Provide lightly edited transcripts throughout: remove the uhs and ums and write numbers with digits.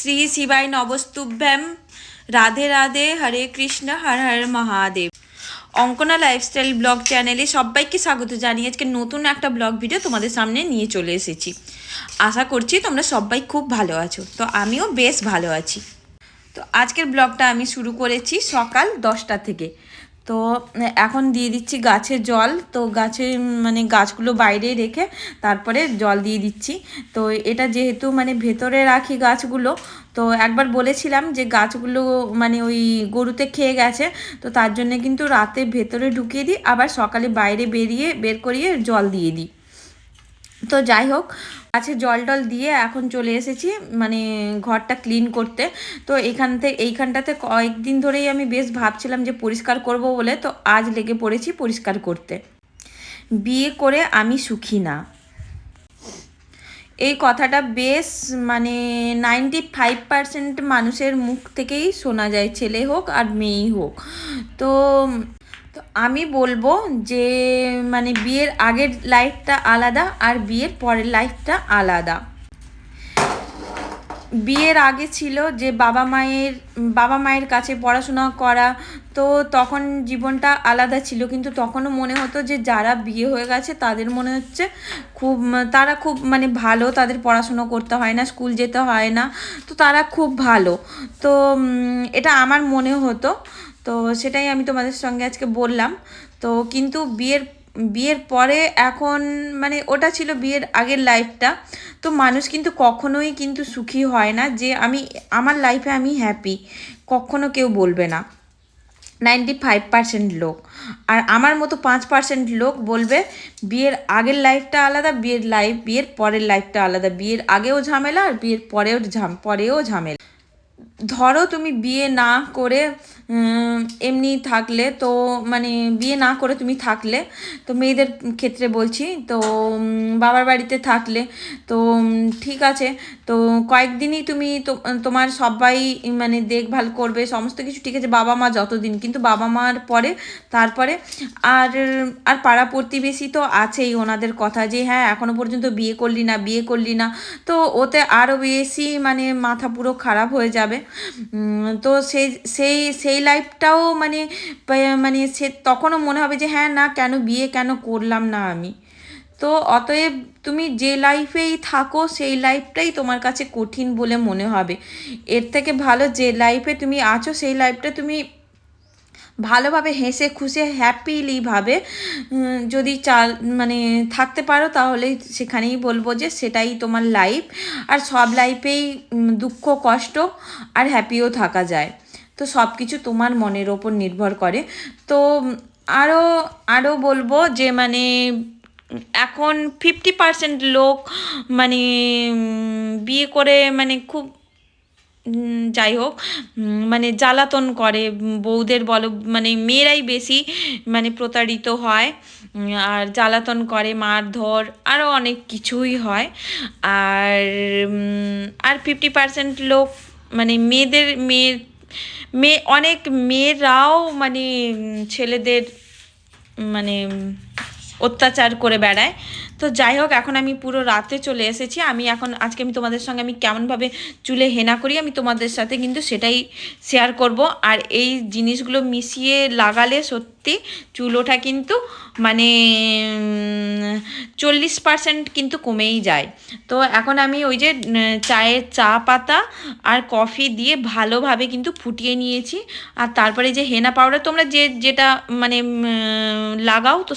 শ্রী শিবায় নবস্তুভ্যাম। রাধে রাধে, হরে Krishna, Har Har Mahadev. Ankana lifestyle blog চ্যানেলে সবাইকে স্বাগত জানিয়ে আজকে নতুন একটা ব্লগ ভিডিও তোমাদের সামনে নিয়ে চলে এসেছি। আশা করছি তোমরা সবাই খুব ভালো আছো, তো আমিও বেশ ভালো আছি। তো আজকের ব্লগটা আমি শুরু করেছি সকাল 10টা থেকে। তো এখন দিয়ে দিচ্ছি গাছে জল। তো গাছে গাছগুলো বাইরে রেখে তারপরে জল দিয়ে দিচ্ছি। তো এটা যেহেতু ভেতরে রাখি গাছগুলো, তো একবার বলেছিলাম যে গাছগুলো ওই গরুতে খেয়ে গেছে, তো তার জন্যে কিন্তু রাতে ভেতরে ঢুকিয়ে দিই, আবার সকালে বাইরে বের করিয়ে জল দিয়ে দিই। তো যাই হোক, গাছে জল টল দিয়ে এখন চলে এসেছি ঘরটা ক্লিন করতে। তো এইখানটাতে কয়েকদিন ধরেই আমি বেশ ভাবছিলাম যে পরিষ্কার করব বলে, তো আজ লেগে পড়েছি পরিষ্কার করতে। বিয়ে করে আমি সুখী না, এই কথাটা বেশ 95% মানুষের মুখ থেকেই শোনা যায়, ছেলে হোক আর মেয়েই হোক। তো তো আমি বলবো যে বিয়ের আগের লাইফটা আলাদা আর বিয়ের পরের লাইফটা আলাদা। বিয়ের আগে ছিল যে বাবা মায়ের কাছে পড়াশোনা করা, তো তখন জীবনটা আলাদা ছিল, কিন্তু তখনও মনে হতো যে যারা বিয়ে হয়ে গেছে তাদের মনে হচ্ছে তারা খুব ভালো, তাদের পড়াশুনো করতে হয় না, স্কুল যেতে হয় না, তো তারা খুব ভালো। তো এটা আমার মনে হতো, তো সেটাই আমি তোমাদের সঙ্গে আজকে বললাম। তো কিন্তু বিয়ের পরে এখন ওটা ছিল বিয়ের আগের লাইফটা। তো মানুষ কিন্তু কখনোই কিন্তু সুখী হয় না যে আমার লাইফে আমি হ্যাপি, কখনো কেউ বলবে না। 95% লোক, আর আমার মতো 5% লোক বলবে বিয়ের আগের লাইফটা আলাদা, বিয়ের পরের লাইফটা আলাদা, বিয়ের আগেও ঝামেলা আর বিয়ের পরেও ঝামেলা। ধরো তুমি বিয়ে না করে এমনি থাকলে, তো বিয়ে না করে তুমি থাকলে, তো মেয়েদের ক্ষেত্রে বলছি, তো বাবার বাড়িতে থাকলে, তো ঠিক আছে, তো কয়েকদিনই তুমি তোমার সবাই দেখভাল করবে, সমস্ত কিছু ঠিক আছে, বাবা মা যতদিন, কিন্তু বাবা মার পরে তারপরে আর আর পাড়া প্রতিবেশী তো আছেই, ওনাদের কথা যে হ্যাঁ এখনো পর্যন্ত বিয়ে করলি না, তো ওতে আরও বেশি মাথা পুরো খারাপ হয়ে যাবে। তো সেই লাইফটাও সে তখনও মনে হবে যে হ্যাঁ না, কেন করলাম না আমি। তো অতএব তুমি যে লাইফেই থাকো সেই লাইফটাই তোমার কাছে কঠিন বলে মনে হবে। এর থেকে ভালো যে লাইফে তুমি আছো সেই লাইফটা তুমি ভালোভাবে হেসে খুশি হ্যাপিলিভাবে যদি থাকতে পারো, তাহলে সেখানেই বলবো যে সেটাই তোমার লাইফ। আর সব লাইফেই দুঃখ কষ্ট আর হ্যাপিও থাকা যায়, তো সব কিছু তোমার মনের ওপর নির্ভর করে। তো আরও আরও বলবো যে এখন 50% লোক বিয়ে করে খুব যাই হোক জ্বালাতন করে, বউদের বলো মেয়েরাই বেশি প্রতারিত হয়, আর জ্বালাতন করে, মারধর আরও অনেক কিছুই হয়। আর আর 50% লোক অনেক মেয়েরাও ছেলেদের অত্যাচার করে বেড়ায়। তো যাই হোক, এখন আমি পুরো রাতে চলে এসেছি। আজকে আমি তোমাদের সঙ্গে আমি কেমনভাবে চুলে হেনা করি আমি তোমাদের সাথে কিন্তু সেটাই শেয়ার করব। আর এই জিনিসগুলো মিশিয়ে লাগালে সত্যি চুল ওঠা কিন্তু 40% কিন্তু কমেই যায়। তো এখন আমি ওই যে চায়ের চা পাতা আর কফি দিয়ে ভালোভাবে কিন্তু ফুটিয়ে নিয়েছি। আর তারপরে যে হেনা পাউডার তোমরা যেটা লাগাও, তো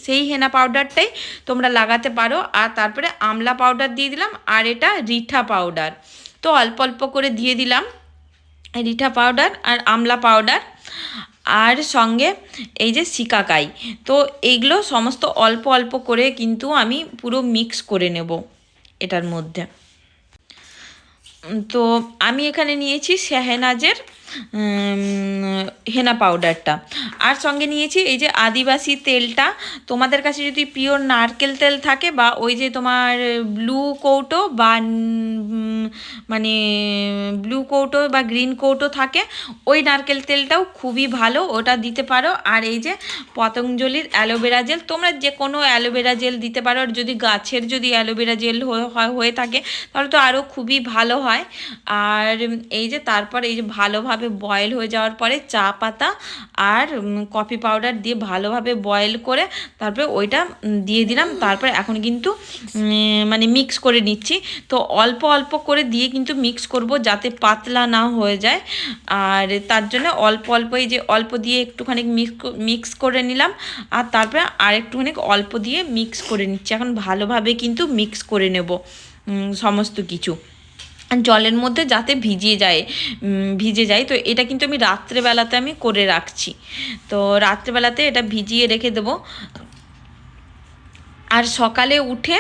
সেই হেনা পাউডারটাই তোমরা লাগাতে পারো। আর তারপরে আমলা পাউডার দিয়ে দিলাম, আর এটা রিঠা পাউডার, তো অল্প অল্প করে দিয়ে দিলাম রিঠা পাউডার আর আমলা পাউডার, আর সঙ্গে এই যে শিকাকাই। তো এইগুলো সমস্ত অল্প অল্প করে কিন্তু আমি পুরো মিক্স করে নেব এটার মধ্যে। তো আমি এখানে নিয়েছি শেহনাজের হেনা পাউডারটা। আর সঙ্গে নিয়েছি এই যে আদিবাসী তেলটা। তোমাদের কাছে যদি পিওর নারকেল তেল থাকে বা ওই যে তোমার ব্লু কৌটো বা মানে ব্লু কৌটো বা গ্রিন কৌটো থাকে, ওই নারকেল তেলটাও খুবই ভালো, ওটা দিতে পারো। আর এই যে পতঞ্জলির অ্যালোভেরা জেল, তোমরা যে কোনো অ্যালোভেরা জেল দিতে পারো। আর যদি গাছের যদি অ্যালোভেরা জেল হয়ে থাকে তাহলে তো আরও খুবই ভালো হয়। আর এই যে তারপর এই যে ভালোভাবে বয়েল হয়ে যাওয়ার পরে চা পাতা আর কফি পাউডার দিয়ে ভালোভাবে বয়েল করে তারপরে ওইটা দিয়ে দিলাম। তারপর এখন কিন্তু মানে মিক্স করে নিচ্ছি। তো অল্প অল্প করে দিয়ে কিন্তু মিক্স করব যাতে পাতলা না হয়ে যায়। আর তার জন্য অল্প অল্প এই যে অল্প দিয়ে একটুখানি মিক্স করে নিলাম। আর তারপরে আর একটুখানি অল্প দিয়ে মিক্স করে নিচ্ছি। এখন ভালোভাবে কিন্তু মিক্স করে নেব সমস্ত কিছু জলের মধ্যে যাতে ভিজে যায়। তো এটা কিন্তু আমি রাত্রেবেলাতে আমি করে রাখছি। তো রাত্রেবেলাতে এটা ভিজিয়ে রেখে দেবো। আর সকালে উঠে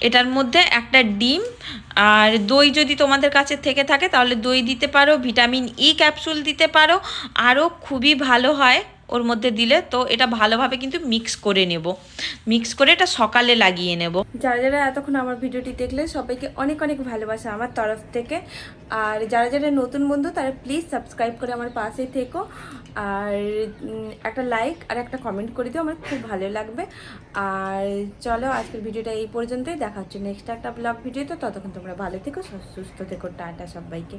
এটার মধ্যে একটা ডিম আর দই যদি তোমাদের কাছে থেকে থাকে তাহলে দই দিতে পারো, ভিটামিন ই ক্যাপসুল দিতে পারো, আরও খুবই ভালো হয় ওর মধ্যে দিলে। তো এটা ভালোভাবে কিন্তু মিক্স করে নেব, মিক্স করে এটা সকালে লাগিয়ে নেব। যারা যারা এতক্ষণ আমার ভিডিওটি দেখলে সবাইকে অনেক অনেক ভালোবাসা আমার তরফ থেকে। আর যারা যারা নতুন বন্ধু তারা প্লিজ সাবস্ক্রাইব করে আমার পাশে থেকো। আর একটা লাইক আর একটা কমেন্ট করে দিও, আমার খুব ভালো লাগবে। আর চলো আজকের ভিডিওটা এই পর্যন্তই, দেখা হচ্ছে নেক্সট একটা ব্লগ ভিডিওতে। ততক্ষণ তোমরা ভালো থেকো, সুস্থ থেকো, টাটা সবাইকে।